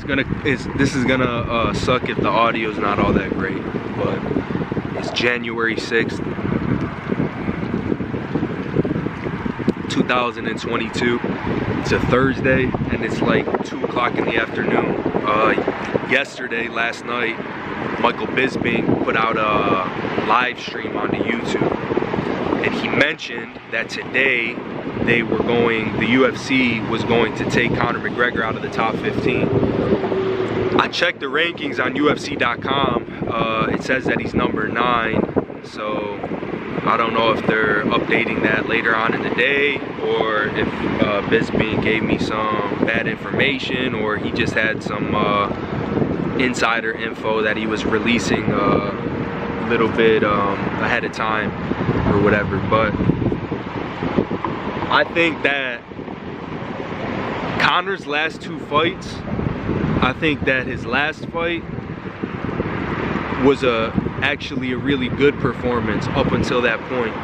this is gonna suck if the audio is not all that great, but it's January 6th, 2022. It's a Thursday, and it's like 2 o'clock in the afternoon. Last night, Michael Bisping put out a live stream on the YouTube, and he mentioned that today the UFC was going to take Conor McGregor out of the top 15. I checked the rankings on UFC.com. It says that he's number 9, so I don't know if they're updating that later on in the day, or if Bisping gave me some bad information, or he just had some insider info that he was releasing a little bit ahead of time or whatever. But I think that Conor's last 2 fights, I think that his last fight was actually a really good performance up until that point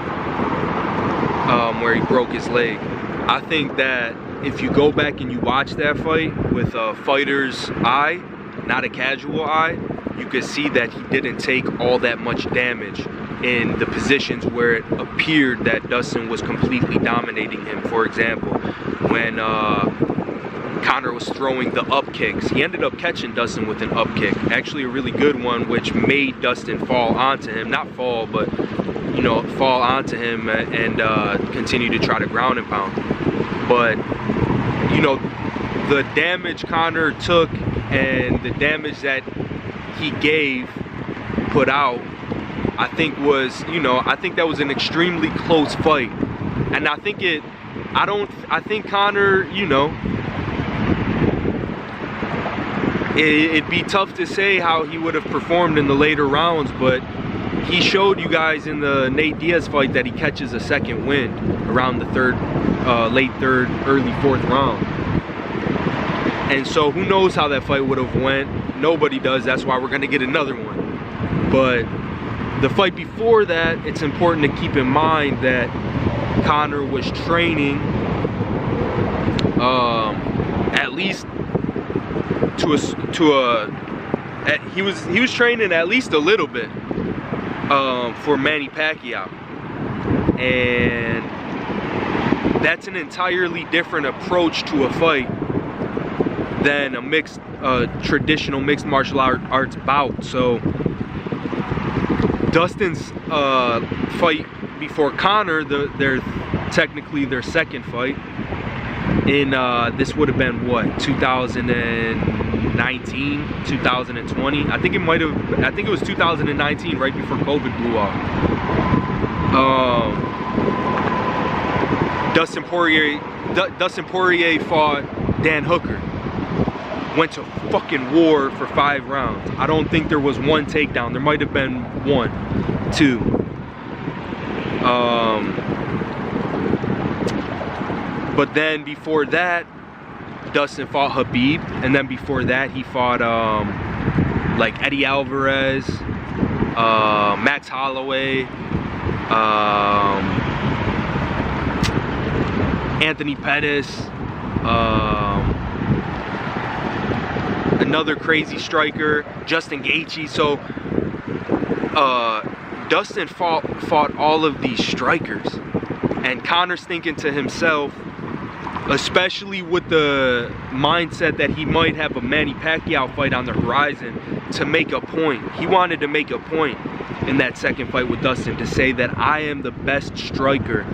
where he broke his leg. I think that if you go back and you watch that fight with a fighter's eye, not a casual eye, you could see that he didn't take all that much damage in the positions where it appeared that Dustin was completely dominating him. For example, when Conor was throwing the up kicks, he ended up catching Dustin with an up kick, actually a really good one, which made Dustin fall onto him, not fall, but you know, fall onto him and continue to try to ground and pound. But you know, the damage Conor took and the damage that he put out, I think was, you know, I think that was an extremely close fight. And I think Conor, you know, it'd be tough to say how he would have performed in the later rounds, but he showed you guys in the Nate Diaz fight that he catches a second wind around the late third, early 4th round. And so who knows how that fight would have went? Nobody does. That's why we're gonna get another one. But the fight before that, it's important to keep in mind that Conor was training at least he was training at least a little bit for Manny Pacquiao, and that's an entirely different approach to a fight than a traditional mixed martial arts bout. So Dustin's fight before Conor, technically their second fight, in this would have been what, 2019, 2020? I think it was 2019, right before COVID blew off. Dustin Poirier fought Dan Hooker. Went to fucking war for 5 rounds. I don't think there was one takedown. There might have been 1, 2. But then before that, Dustin fought Habib, and then before that he fought like Eddie Alvarez, Max Holloway, Anthony Pettis, another crazy striker, Justin Gaethje. So Dustin fought all of these strikers, and Conor's thinking to himself, especially with the mindset that he might have a Manny Pacquiao fight on the horizon, to make a point. He wanted to make a point in that second fight with Dustin to say that I am the best striker,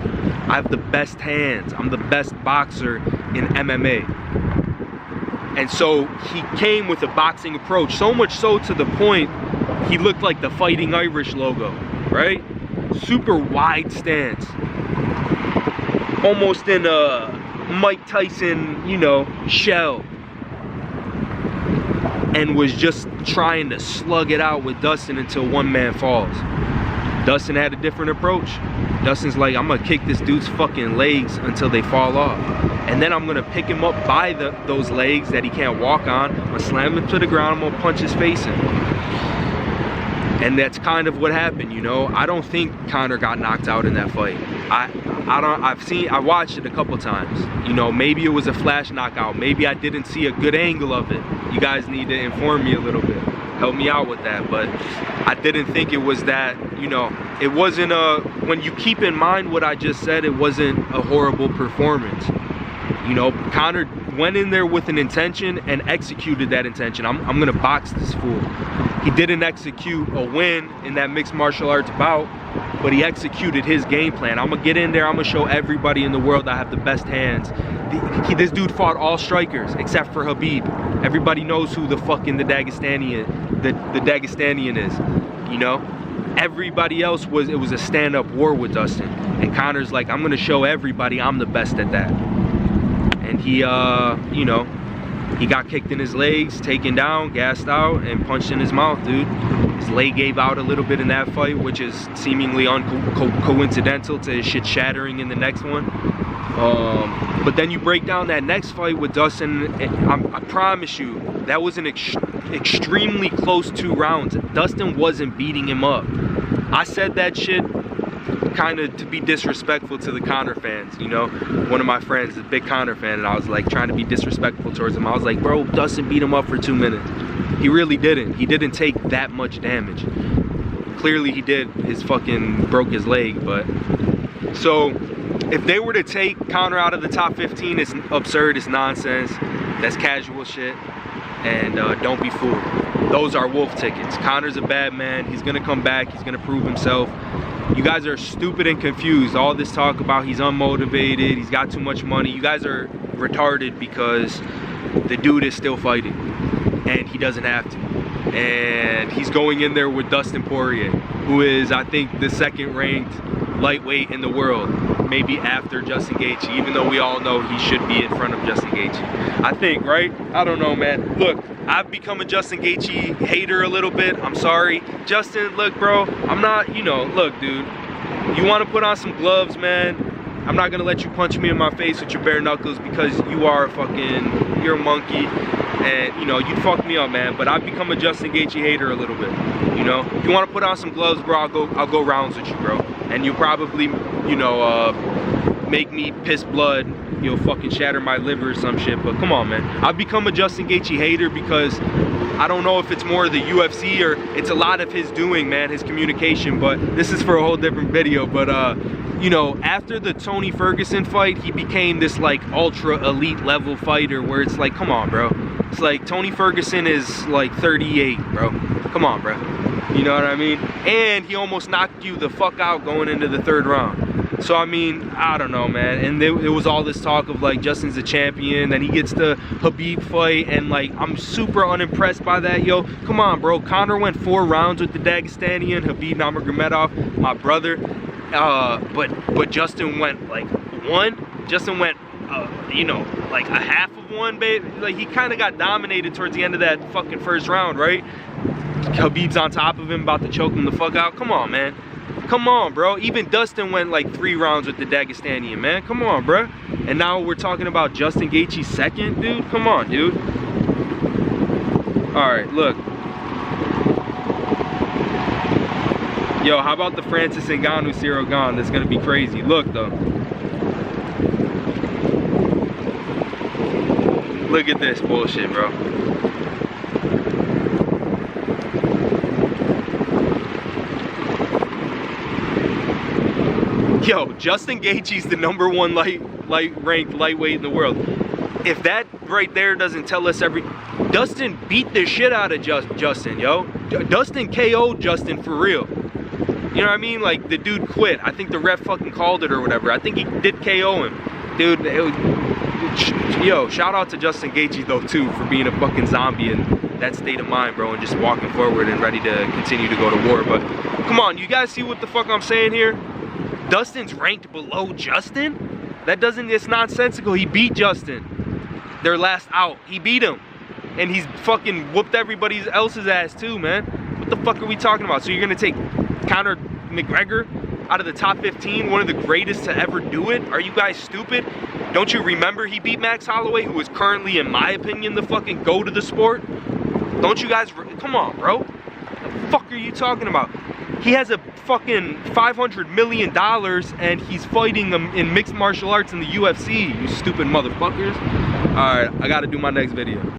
I have the best hands, I'm the best boxer in MMA. And so he came with a boxing approach, so much so to the point he looked like the Fighting Irish logo, right? Super wide stance, almost in a Mike Tyson, you know, shell, and was just trying to slug it out with Dustin until one man falls. Dustin had a different approach. Dustin's like, I'm gonna kick this dude's fucking legs until they fall off, and then I'm gonna pick him up by those legs that he can't walk on. I'm gonna slam him to the ground, I'm gonna punch his face in. And that's kind of what happened, you know. I don't think Conor got knocked out in that fight. I watched it a couple times. You know, maybe it was a flash knockout. Maybe I didn't see a good angle of it. You guys need to inform me a little bit. Help me out with that. But I didn't think it was that, you know, it wasn't when you keep in mind what I just said, it wasn't a horrible performance. You know, Conor went in there with an intention and executed that intention. I'm gonna box this fool. He didn't execute a win in that mixed martial arts bout, but he executed his game plan. I'm gonna get in there, I'm gonna show everybody in the world I have the best hands. This dude fought all strikers except for Habib. Everybody knows who the fucking the Dagestanian is, you know? Everybody else it was a stand-up war with Dustin. And Conor's like, I'm gonna show everybody I'm the best at that. And he, you know, he got kicked in his legs, taken down, gassed out, and punched in his mouth, dude. His leg gave out a little bit in that fight, which is seemingly coincidental to his shit shattering in the next one. But then you break down that next fight with Dustin, I promise you, that was an extremely close 2 rounds. Dustin wasn't beating him up. I said that shit kind of to be disrespectful to the Conor fans, you know. One of my friends is a big Conor fan, and I was like trying to be disrespectful towards him. I was like, bro, Dustin beat him up for 2 minutes. He really didn't. He didn't take that much damage. Clearly he did. His fucking broke his leg. But so if they were to take Conor out of the top 15, it's absurd, it's nonsense, that's casual shit, and don't be fooled. Those are wolf tickets. Conor's a bad man. He's gonna come back. He's gonna prove himself. You guys are stupid and confused. All this talk about he's unmotivated, he's got too much money. You guys are retarded because the dude is still fighting and he doesn't have to. And he's going in there with Dustin Poirier, who is, I think, the 2nd ranked lightweight in the world, maybe after Justin Gaethje, even though we all know he should be in front of Justin Gaethje. I think, right? I don't know, man. Look, I've become a Justin Gaethje hater a little bit. I'm sorry. Justin, look, bro, I'm not, you know, look, dude, you want to put on some gloves, man. I'm not going to let you punch me in my face with your bare knuckles because you are you're a monkey. And, you know, you'd fuck me up, man. But I've become a Justin Gaethje hater a little bit, you know. If you want to put on some gloves, bro, I'll go rounds with you, bro. And you'll probably, you know, make me piss blood. You'll fucking shatter my liver or some shit. But come on, man. I've become a Justin Gaethje hater because I don't know if it's more the UFC or it's a lot of his doing, man, his communication. But this is for a whole different video. But, you know, after the Tony Ferguson fight, he became this, like, ultra elite level fighter where it's like, come on, bro. It's like Tony Ferguson is, like, 38, bro. Come on, bro. You know what I mean? And he almost knocked you the fuck out going into the 3rd round. So, I mean, I don't know, man. And it was all this talk of, like, Justin's a champion, then he gets the Habib fight, and, like, I'm super unimpressed by that, yo. Come on, bro. Conor went 4 rounds with the Dagestanian, Habib Nurmagomedov, my brother. But Justin went, like, 1. Justin went, you know, like a half of 1, babe. Like, he kind of got dominated towards the end of that fucking 1st round, right? Habib's on top of him, about to choke him the fuck out. Come on, man. Come on, bro. Even Dustin went like 3 rounds with the Dagestanian, man. Come on, bro. And now we're talking about Justin Gaethje 2nd, dude. Come on, dude. All right, look. Yo, how about the Francis Ngannou Cyril Gane? That's gonna be crazy. Look, though. Look at this bullshit, bro. Yo, Justin Gaethje's the #1 ranked lightweight in the world. If that right there doesn't tell us Dustin beat the shit out of Justin, yo. Dustin KO'd Justin for real. You know what I mean? Like, the dude quit. I think the ref fucking called it or whatever. I think he did KO him. Dude, yo, shout out to Justin Gaethje though too for being a fucking zombie in that state of mind, bro, and just walking forward and ready to continue to go to war. But come on, you guys see what the fuck I'm saying here? Dustin's ranked below Justin? That doesn't, it's nonsensical. He beat Justin. Their last out. He beat him. And he's fucking whooped everybody else's ass too, man. What the fuck are we talking about? So you're gonna take Conor McGregor out of the top 15, one of the greatest to ever do it? Are you guys stupid? Don't you remember he beat Max Holloway, who is currently, in my opinion, the fucking GOAT of the sport? Don't you guys, come on, bro. The fuck are you talking about? He has a fucking $500 million and he's fighting them in mixed martial arts in the UFC, you stupid motherfuckers. Alright, I gotta do my next video.